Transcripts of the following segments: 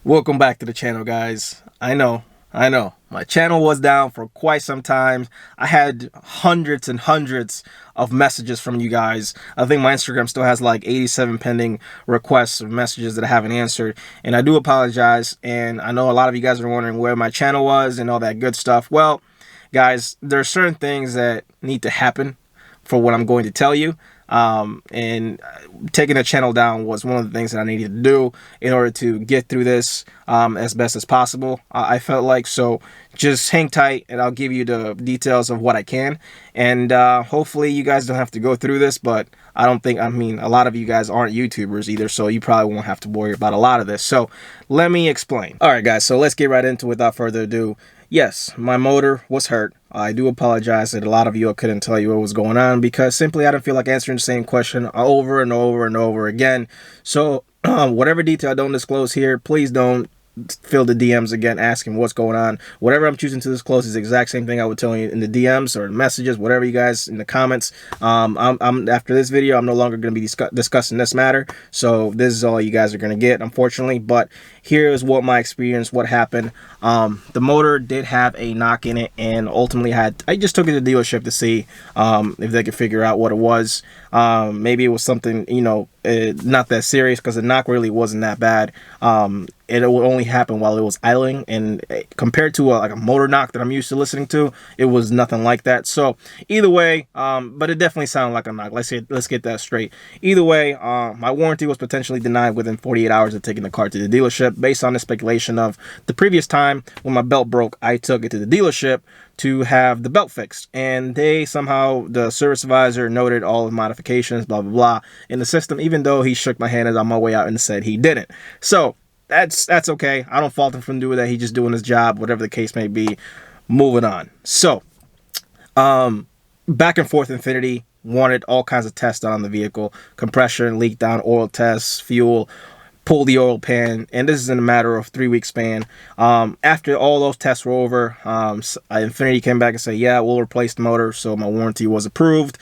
Welcome back to the channel, guys. I know, my channel was down for quite some time. I had hundreds and hundreds of messages from you guys. I think my Instagram still has like 87 pending requests of messages that I haven't answered, and I do apologize. And I know a lot of you guys are wondering where my channel was and all that good stuff. Well, guys, there are certain things that need to happen for what I'm going to tell you. And taking the channel down was one of the things that I needed to do in order to get through this as best as possible. I felt like, so just hang tight and I'll give you the details of what I can, and hopefully you guys don't have to go through this. But I mean a lot of you guys aren't YouTubers either, so you probably won't have to worry about a lot of this. So let me explain. All right, guys, so let's get right into it without further ado. Yes, my motor was hurt. I do apologize that a lot of you couldn't tell you what was going on, because simply I didn't feel like answering the same question over and over and over again. So whatever detail I don't disclose here, please don't fill the DMs again asking what's going on. Whatever I'm choosing to disclose is the exact same thing I would tell you in the DMs or messages, whatever you guys in the comments. I'm after this video, I'm no longer going to be discussing this matter, so this is all you guys are going to get, unfortunately. But here is what my experience, what happened. The motor did have a knock in it, and ultimately I just took it to the dealership to see if they could figure out what it was. Maybe it was something, you know, not that serious, because the knock really wasn't that bad. It would only happen while it was idling, and compared to like a motor knock that I'm used to listening to, it was nothing like that. So either way, but it definitely sounded like a knock. Let's get that straight. Either way, my warranty was potentially denied within 48 hours of taking the car to the dealership, based on the speculation of the previous time when my belt broke. I took it to the dealership to have the belt fixed, and they somehow, the service advisor noted all the modifications, blah blah blah, in the system, even though he shook my hand as on my way out and said he didn't. So that's okay. I don't fault him for doing that. He's just doing his job, whatever the case may be. Moving on. So back and forth Infiniti wanted all kinds of tests done on the vehicle: compression, leak down, oil tests, fuel, pull the oil pan, and this is in a matter of 3-week span. After all those tests were over, Infiniti came back and said, yeah, we'll replace the motor. So my warranty was approved,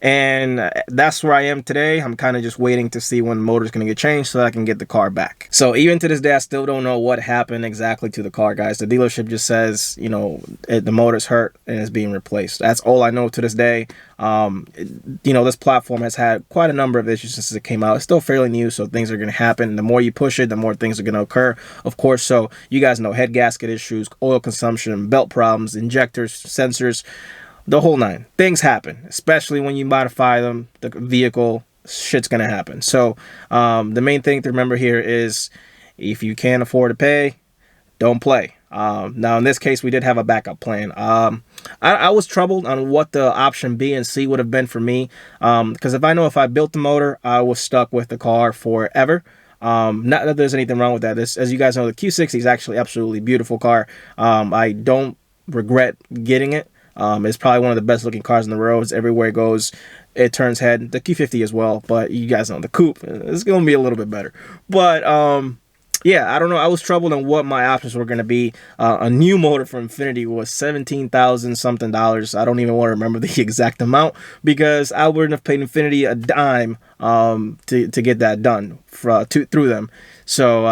and that's where I am today. I'm kind of just waiting to see when the motor's going to get changed so that I can get the car back. So even to this day, I still don't know what happened exactly to the car, guys. The dealership just says, you know, the motor's hurt and it's being replaced. That's all I know to this day. You know, this platform has had quite a number of issues since it came out. It's still fairly new, so things are going to happen. The more you push it, the more things are going to occur, of course. So you guys know, head gasket issues, oil consumption, belt problems, injectors, sensors, the whole nine. Things happen, especially when you modify them, the vehicle, shit's going to happen. So the main thing to remember here is, if you can't afford to pay, don't play. Now, in this case, we did have a backup plan. I was troubled on what the option B and C would have been for me, because if I built the motor, I was stuck with the car forever. Not that there's anything wrong with that. This, as you guys know, the Q60 is actually absolutely beautiful car. I don't regret getting it. It's probably one of the best looking cars on the roads. Everywhere it goes, it turns head. The Q50 as well, but you guys know the coupe is going to be a little bit better. But yeah, I don't know. I was troubled on what my options were going to be. A new motor from Infiniti was $17,000 something. I don't even want to remember the exact amount, because I wouldn't have paid Infiniti a dime to get that done through them. So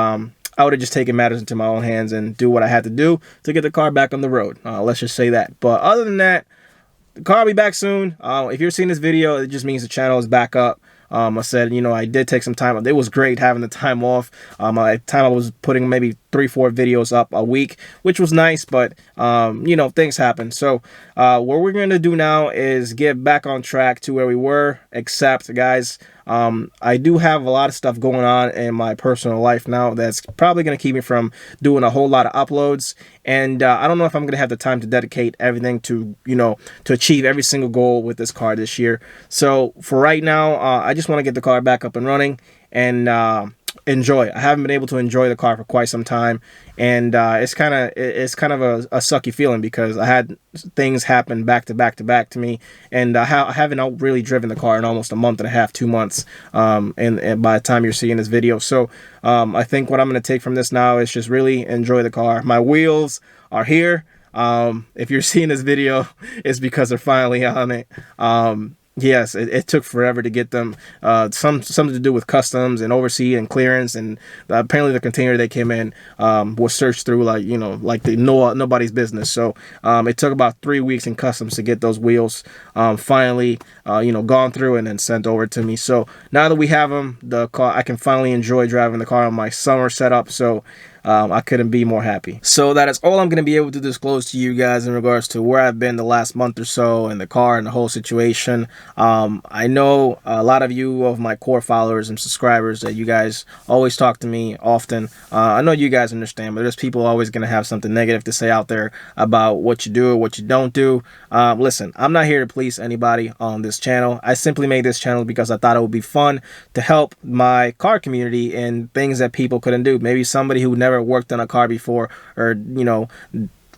I would have just taken matters into my own hands and do what I had to do to get the car back on the road. Let's just say that. But other than that, the car will be back soon. If you're seeing this video, it just means the channel is back up. I said, you know, I did take some time. It was great having the time off. I was putting maybe 3-4 videos up a week, which was nice, but you know, things happen. So what we're going to do now is get back on track to where we were, except, guys, I do have a lot of stuff going on in my personal life now that's probably going to keep me from doing a whole lot of uploads, and I don't know if I'm going to have the time to dedicate everything to, you know, to achieve every single goal with this car this year. So for right now, I just want to get the car back up and running and enjoy. I haven't been able to enjoy the car for quite some time, and it's kind of a sucky feeling, because I had things happen back to back to me, and I haven't really driven the car in almost a month and a half, 2 months, and by the time you're seeing this video. So I think what I'm going to take from this now is just really enjoy the car. My wheels are here. If you're seeing this video, it's because they're finally on it. Yes, it took forever to get them. Something to do with customs and overseas and clearance, and apparently the container they came in was searched through like like nobody's business. So it took about 3 weeks in customs to get those wheels finally gone through and then sent over to me. So now that we have them, the car, I can finally enjoy driving the car on my summer setup. So I couldn't be more happy. So that is all I'm going to be able to disclose to you guys in regards to where I've been the last month or so in the car and the whole situation. I know a lot of you of my core followers and subscribers that you guys always talk to me often. I know you guys understand, but there's people always going to have something negative to say out there about what you do or what you don't do. Listen, I'm not here to please anybody on this channel. I simply made this channel because I thought it would be fun to help my car community in things that people couldn't do. Maybe somebody who never worked on a car before, or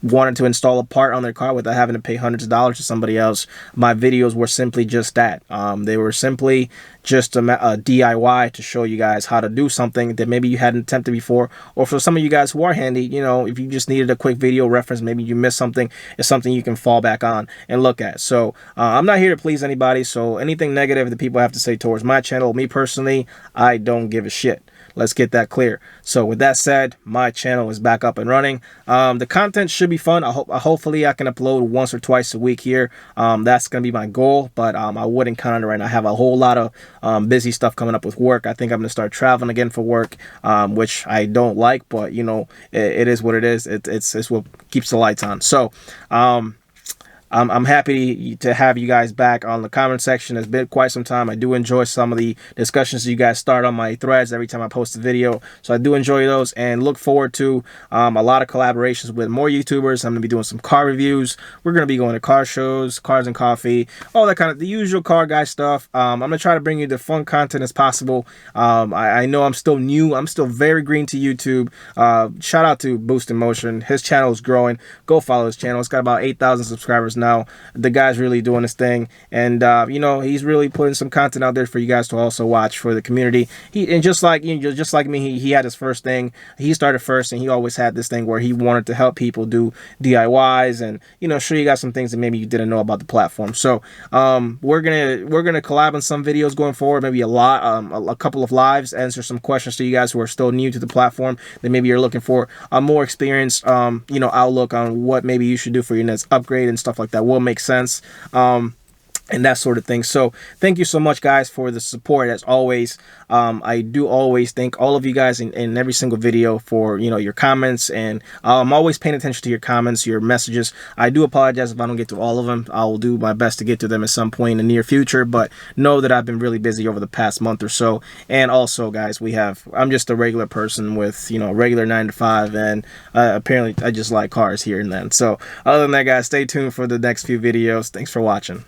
wanted to install a part on their car without having to pay hundreds of dollars to somebody else. My videos were simply just that. They were simply just a DIY to show you guys how to do something that maybe you hadn't attempted before, or for some of you guys who are handy, if you just needed a quick video reference, maybe you missed something, it's something you can fall back on and look at. So I'm not here to please anybody, so anything negative that people have to say towards my channel, me personally, I don't give a shit. Let's get that clear. So with that said, my channel is back up and running. The content should be fun. Hopefully I can upload once or twice a week here. That's going to be my goal, but I wouldn't count on it right now. I have a whole lot of busy stuff coming up with work. I think I'm going to start traveling again for work, which I don't like, but it is what it is. It's what keeps the lights on. So I'm happy to have you guys back on the comment section. It's been quite some time. I do enjoy some of the discussions you guys start on my threads every time I post a video. So I do enjoy those and look forward to a lot of collaborations with more YouTubers. I'm going to be doing some car reviews. We're going to be going to car shows, cars and coffee, all that kind of the usual car guy stuff. I'm going to try to bring you the fun content as possible. I know I'm still new. I'm still very green to YouTube. Shout out to Boost in Motion. His channel is growing. Go follow his channel. It's got about 8,000 subscribers now. The guy's really doing his thing, and he's really putting some content out there for you guys to also watch for the community. And just like me, he had his first thing. He started first, and he always had this thing where he wanted to help people do DIYs and show you guys some things that maybe you didn't know about the platform. So we're gonna collab on some videos going forward, maybe a couple of lives, answer some questions to you guys who are still new to the platform that maybe you're looking for a more experienced outlook on what maybe you should do for your next upgrade and stuff like that will make sense. And that sort of thing. So thank you so much, guys, for the support as always. I do always thank all of you guys in every single video for your comments, and I'm always paying attention to your comments, your messages. I do apologize if I don't get to all of them. I will do my best to get to them at some point in the near future, but know that I've been really busy over the past month or so. And also, guys, I'm just a regular person with a regular 9 to 5, and apparently I just like cars here and then. So other than that, guys, stay tuned for the next few videos. Thanks for watching.